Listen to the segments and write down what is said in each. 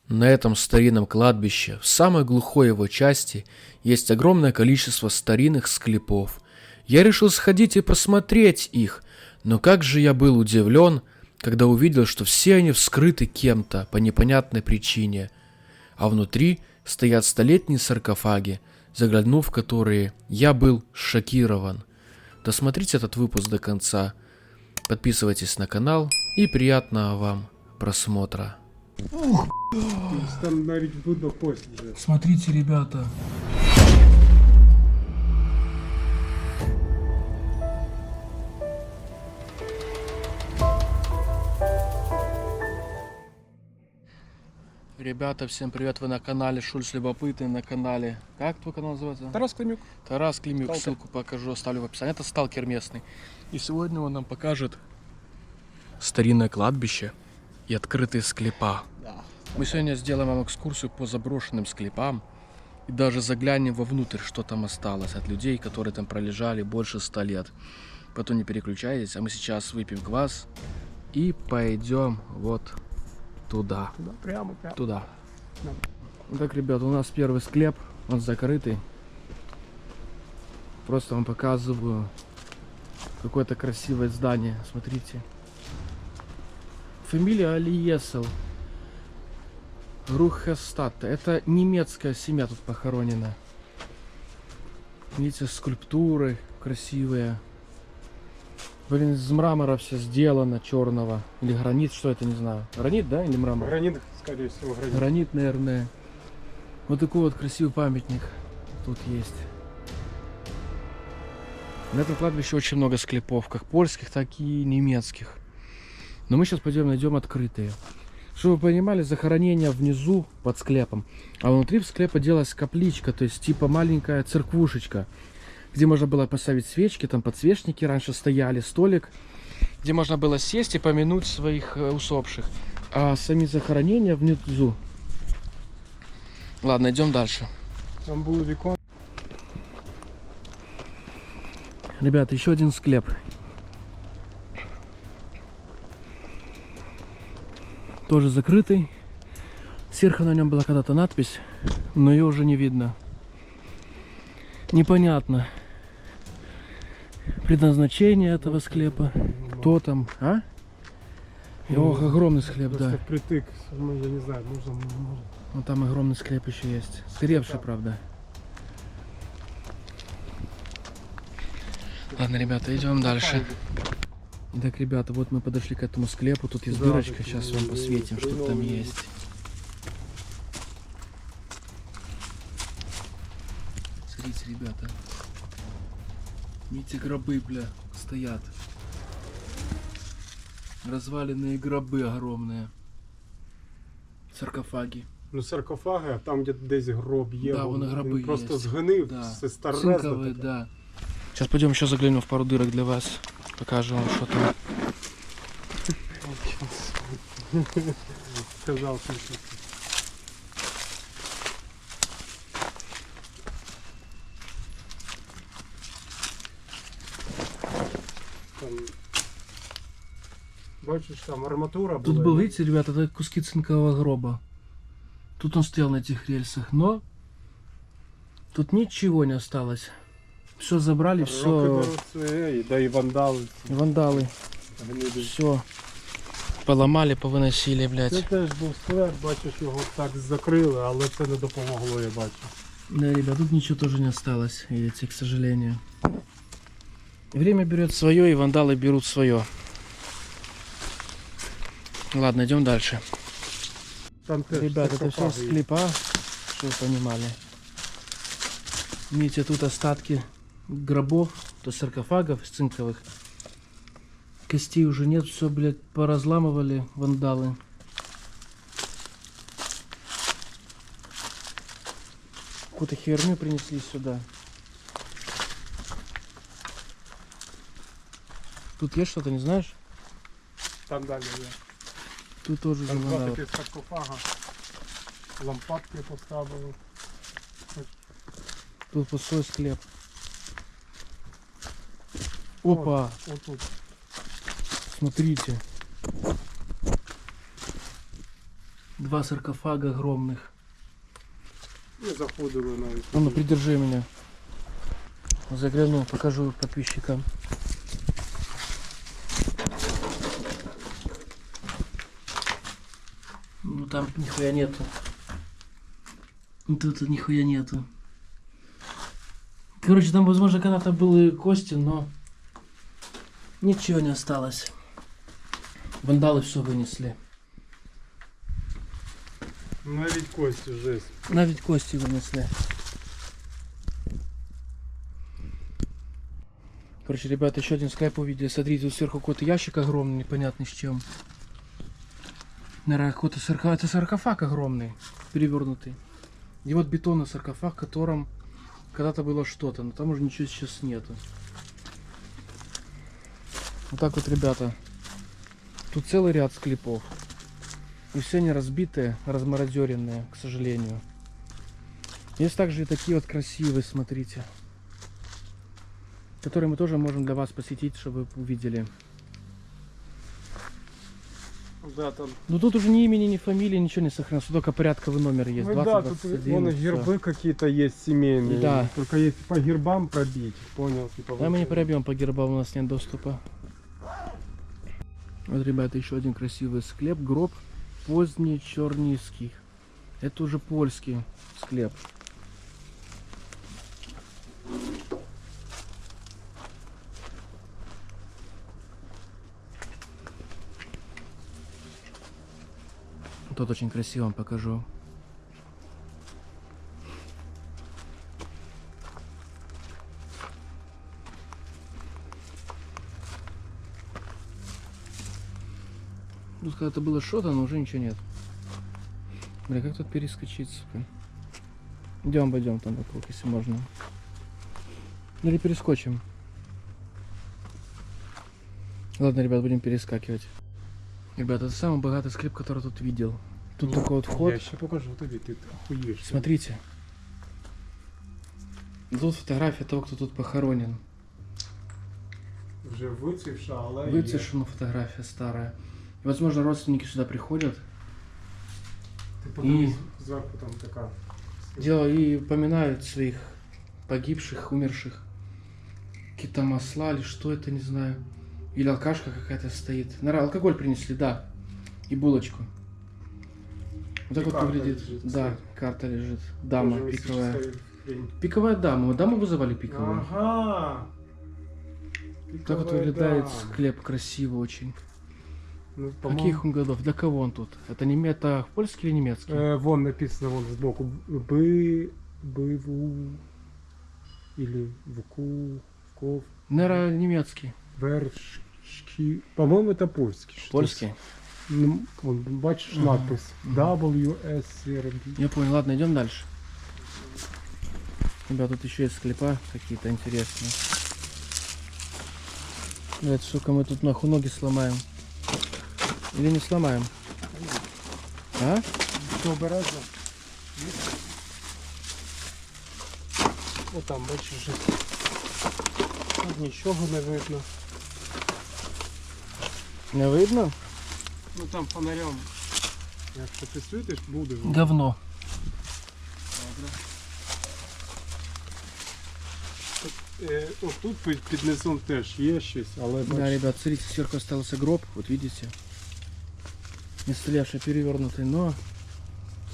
На этом старинном кладбище, в самой глухой его части, есть огромное количество старинных склепов. Я решил сходить и посмотреть их, но как же я был удивлен, когда увидел, что все они вскрыты кем-то по непонятной причине, а внутри стоят столетние саркофаги, заглянув в которые я был шокирован. Досмотрите этот выпуск до конца, подписывайтесь на канал и приятного вам просмотра. Смотрите, ребята. Ребята, всем привет, вы на канале Шульц Любопытный, на канале, как твой канал называется? Тарас Климюк. Тарас Климюк, Сталкер. ссылку покажу, оставлю в описании. Это сталкер местный. И сегодня он нам покажет старинное кладбище и открытые склепа. Да. Мы сегодня сделаем вам экскурсию по заброшенным склепам и даже заглянем вовнутрь, что там осталось от людей, которые там пролежали больше 100 лет. Потом не переключайтесь, а мы сейчас выпьем квас и пойдем вот туда. Прямо. Туда. Да. Так, ребят, у нас первый склеп, он закрытый. Просто вам показываю какое-то красивое здание, смотрите. Фамилия Алиесел. Рухестат. Это немецкая семья тут похоронена. Видите, скульптуры красивые. Блин, из мрамора все сделано, черного. Или гранит, что это, не знаю. Гранит, да, или мрамор? Гранит, скорее всего, гранит. Гранит, наверное. Вот такой вот красивый памятник тут есть. На этом кладбище очень много склепов, как польских, так и немецких. Но мы сейчас пойдем найдем открытые. Чтобы вы понимали, захоронение внизу под склепом, а внутри в склепа делалась капличка, то есть типа маленькая церквушечка, где можно было поставить свечки, там подсвечники раньше стояли, столик, где можно было сесть и помянуть своих усопших. А сами захоронения внизу. Ладно, идем дальше. Там было вікон. Ребята, еще один склеп. Тоже закрытый. Сверху на нем была когда-то надпись, но ее уже не видно. Непонятно предназначение этого склепа. Кто там, а? Ох, огромный склеп, да. Просто впритык. Ну, я не знаю, можно. Вон там огромный склеп еще есть. Сгоревший, правда. Ладно, ребята, идем дальше. Так, ребята, вот мы подошли к этому склепу. Тут есть Да, дырочка. такие Сейчас вам посветим, что там хреновые. есть. Смотрите, ребята. Видите, гробы, бля, стоят. Разваленные гробы огромные. Саркофаги. Ну, саркофаги, а там, де десь гроб є. Да, вон гроби він просто є. згнив, Да. все старе. Цинковые, да. Сейчас пойдем еще заглянем в пару дырок для вас. Покажем вам, что там. Сказав, що там. Бачиш, там арматура Тут була. был, видите, ребята, это куски цинкового гроба. Тут он стоял на этих рельсах, но тут ничего не осталось. Все забрали, Роки все. беруть своє, да і вандали. Вандалы. Гниди. Все. Поломали, повыносили, Це блядь. теж був сквер, бачиш, його так закрили, але це не допомогло, я бачу. Да, ребят, тут ничего тоже не осталось, видите, к сожалению. Время берет свое, и вандалы берут свое. Ладно, идем дальше. Там теж Ребят, это все саркофаги є. склепа, чтобы вы понимали. Видите, тут остатки гробов, то саркофагов цинковых. Костей уже нет, все, блядь, поразламывали вандалы. Какую-то херню принесли сюда. Тут есть что-то, не знаешь? Там далі є. Тут тоже Там два заваляло. таких саркофага. Лампадки поставили. Тут пустой склеп. Опа, Отут. смотрите. Два саркофага огромных. Ми заходили навіть. А ну, придержи меня. Загляну, покажу подписчикам. Ну там нихуя нету. Тут нихуя нету. Короче, там, возможно, когда-то были кости, но ничего не осталось. Вандалы все вынесли. Навіть кості жесть. Навіть кости вынесли. Короче, ребята, еще один склеп увидели. Смотрите, тут сверху какой-то ящик огромный, непонятный с чем. Наверное, какой-то это саркофаг огромный, перевернутый. И вот бетонный саркофаг, в котором когда-то было что-то, но там уже ничего сейчас нету. Вот так вот, ребята. Тут целый ряд склепов. И все они разбитые, размародеренные, к сожалению. Есть также и такие вот красивые, смотрите. Которые мы тоже можем для вас посетить, чтобы вы увидели. Да, там. Ну тут уже ни имени, ни фамилии, ничего не сохранилось. Только порядковый номер есть. Ну 20, да, тут 21, вон и всё. гербы какие-то есть семейные. Да. Только если по гербам пробить, понял? Типа, А мы не пробьем по гербам, у нас нет доступа. Вот, ребята, еще один красивый склеп. Гроб поздний Чернийский. Это уже польский склеп. Тут очень красиво, вам покажу. Тут когда-то было что-то, но уже ничего нет. Бля, как тут перескочить, сука? Идем, пойдем там вокруг, если можно. Ну или перескочим. Ладно, ребят, будем перескакивать. Ребята, это самый богатый склеп, который тут видел. Тут такой вот вход. Я ще покажу тобі, ти охуєш. Смотрите. Тут фотография того, кто тут похоронен. Вже вицівша, але Выцвешена фотография старая. И, возможно, родственники сюда приходят. Ти подивись, зверху там така. И поминают своих погибших, умерших. Какие-то масла или что это, не знаю. Или алкашка какая-то стоит. Наверное, алкоголь принесли, да. И булочку. Вот так И вот карта выглядит. лежит, Да, кстати. карта лежит. Дама Тоже пиковая. мистическая хрень. Пиковая дама. Вот даму вызывали пиковую. Ага. Так вот Пиковая выглядает дама. склеп красиво очень. Ну, Каких он годов? Для кого он тут? Это польский или немецкий? Вон написано вон сбоку. Быву. Или Вуку. Вков. Наверное, немецкий. Вершки. По-моему, это польский. Что-то. Польский? Ну, вон, бачишь Ага. надпись. WSRB. Я понял. Ладно, идем дальше. Ребят, тут еще есть склепа какие-то интересные. Блять, сука, мы тут нахуй ноги сломаем. Или не сломаем? А? Що обережно? О, там, бачиш, тут нічого не видно. Не видно? Ну там фонарем. Якщо ти світиш, буде. Говно. Ось тут під низом теж є щось, але Да, бачиш, ребят, смотрите, сверху остался гроб, вот видите? Не стрелявший, перевернутый, но...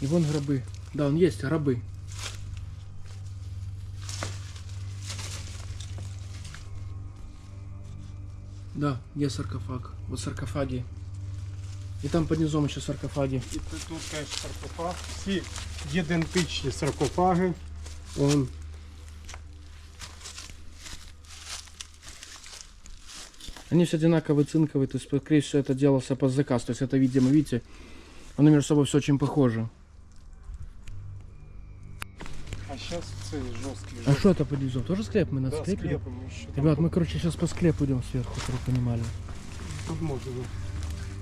И вон гробы. Да, он есть, гробы. Да, есть саркофаг. Вот саркофаги. И там под низом еще саркофаги. і тут теж саркофаг. Всі ідентичні саркофаги. Он. Они все одинаковые, цинковые, то есть, скорее всего, это делался под заказ. То есть это, видимо, видите, оно между собой все очень похоже. А зараз це жорсткий. А что это под низом? Тоже склеп? Мы на Да, склепе? склепом ще. Ребят, мы, короче, сейчас по склепу идем сверху, чтобы вы понимали. Тут можна.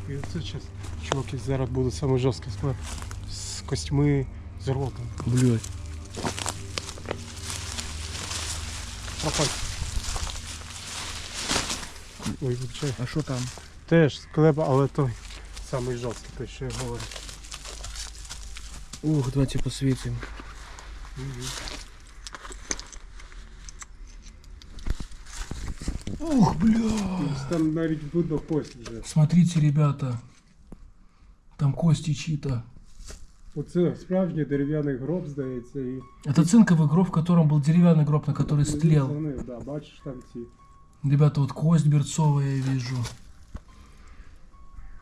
І оце зараз, чуваки, зараз буде саме жорсткий склеп. З костьми, з ротом. Блять. Пропасть. Ой, вибачай. А что там? Теж склеп, але той самий жорсткий, той, що я говорю. Ух, давайте посветим. Ух, бля. Там навіть видно кость вже. Смотрите, ребята. Там кости чьи-то. Оце справжній дерев'яний гроб, здається, і Это цинковый гроб, в котором был деревянный гроб, на который стлел. Вони, да, бачиш там ці. Ребята, вот кость берцовая я вижу.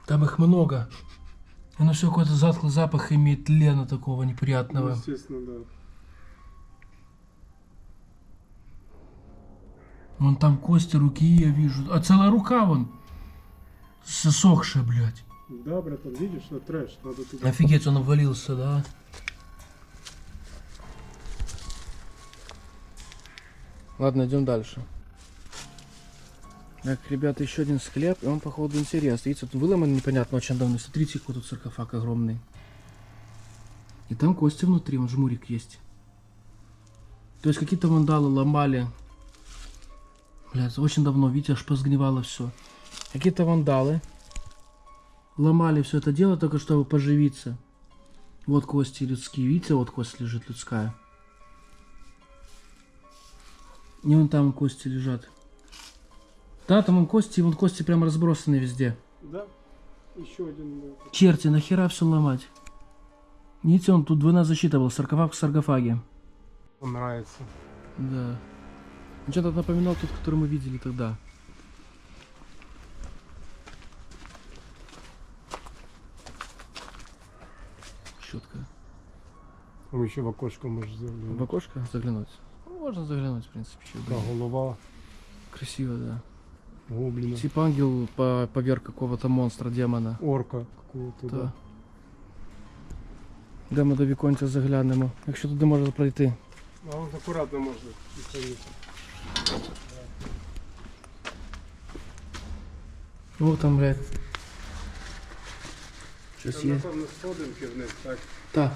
Там их много. Оно все какой-то затхлый запах имеет тлена такого неприятного. Естественно, да. Вон там кости руки я вижу. А целая рука вон. Сосохшая, блядь. Да, братан, видишь, на трэш, надо туда. Офигеть, он обвалился, да? Ладно, идем дальше. Так, ребята, еще один склеп, и он, походу, интересный. Видите, тут выломан непонятно очень давно. Смотрите, какой тут саркофаг огромный. И там кости внутри, вон жмурик есть. То есть какие-то вандалы ломали. Блядь, очень давно, видите, аж позгнивало все. Какие-то вандалы ломали все это дело только чтобы поживиться. Вот кости людские, видите, вот кость лежит людская. И вон там кости лежат. Да, там вон кости прям разбросаны везде. Да, еще один. Черти, нахера все ломать? Видите, он тут двойная защита был, саркофаг в саркофаге. Он нравится. Да. Он что-то напоминал тот, который мы видели тогда. Щетка. Там еще в окошко можешь заглянуть. В окошко заглянуть? Ну, можно заглянуть, в принципе. Да, голова Красиво, да. гоблина. Типа ангел поверх какого-то монстра, демона. Орка какого-то, Да. да. Де ми до віконця заглянемо. Якщо туди можна пройти. А он аккуратно можно. Ну там, блядь. Щось Там, є. напевно, сходинки вниз, так. Так.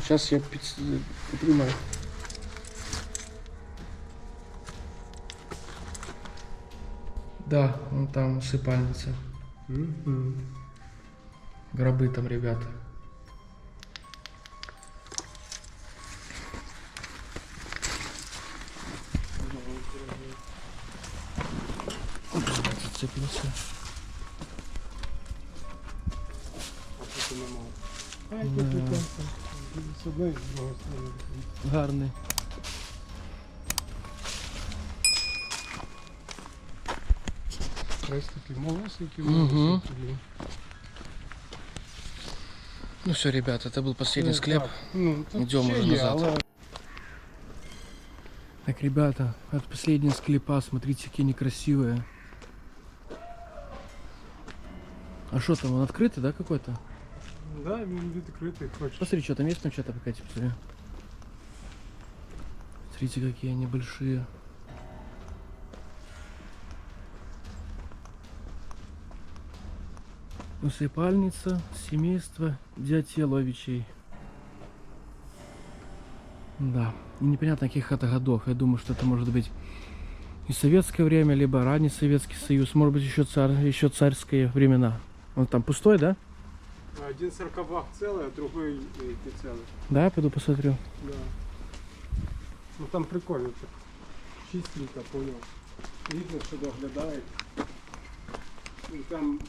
Зараз я підтримаю. Да, вон там усыпальница. Гробы там, ребята. Зацепился. А тут немає. А, тут там. З одної і з другої сторони. Гарний. Ось такі малесенькі. Мгм. Ну все, ребята, это был последний склеп. Ну, тут Идем ще уже є, назад. але Так, ребята, это последняя склепа, смотрите, какие они красивые. А что там, он открытый, да, какой-то? да, він відкритий, хочеш. Посмотри, что там есть, там что-то пока посмотри. Смотрите, какие они большие. Усыпальница семейства Дятеловичей. Да, и непонятно каких это годов. Я думаю, что это может быть и советское время, либо ранний Советский Союз, может быть еще царские времена. Он там пустой, да? Один саркофаг целый, а другой не целый. Да, я пойду посмотрю. Да. Ну там прикольно так. Чистенько, понял. Видно, що доглядають. І там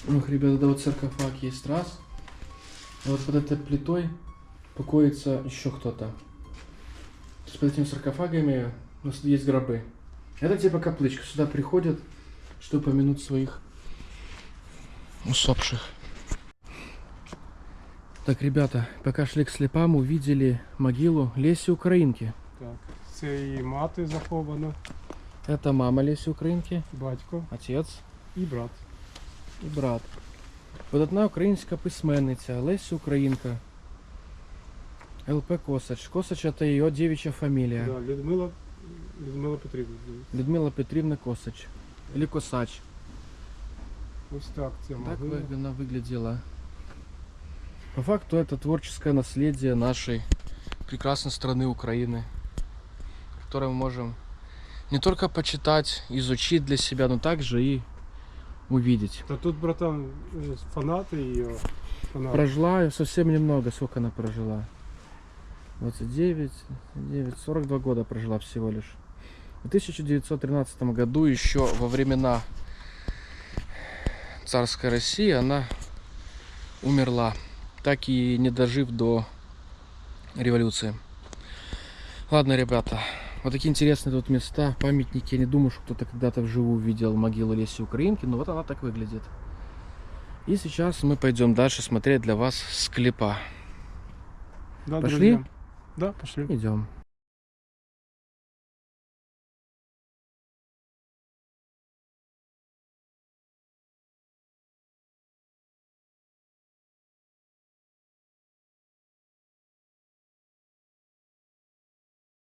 Ох, ребята, да вот саркофаг есть раз. А вот под этой плитой покоится еще кто-то. То есть под этими саркофагами у нас есть гробы. Это типа каплычка. Сюда приходят, чтобы помянуть своих усопших. Так, ребята, пока шли к слепам, увидели могилу Лесі Українки. так. Це її мати захована, Это мама Лесі Українки, батько отец і брат. і брат. Видатна українська письменниця Леся Українка. ЛП Косач. Косач это ее девичья фамилия. Да, Людмила Петрівна. здається. Людмила Петровна Косач. Или Косач. Ось так це Так могила. она выглядела. По факту это творческое наследие нашей прекрасной страны Украины, которое мы можем не только почитать, изучить для себя, но также и увидеть. Да тут, братан, фанаты ее. Фанаты. Прожила совсем немного. Сколько она прожила? 29, 42 года прожила всего лишь. В 1913 году, еще во времена царской России, она умерла, так и не дожив до революции. Ладно, ребята, вот такие интересные тут места, памятники. Я не думаю, что кто-то когда-то вживую видел могилу Леси Украинки, но вот она так выглядит. И сейчас мы пойдем дальше смотреть для вас склепа. Да, Пошли? друзья. Да, пошли. Идем.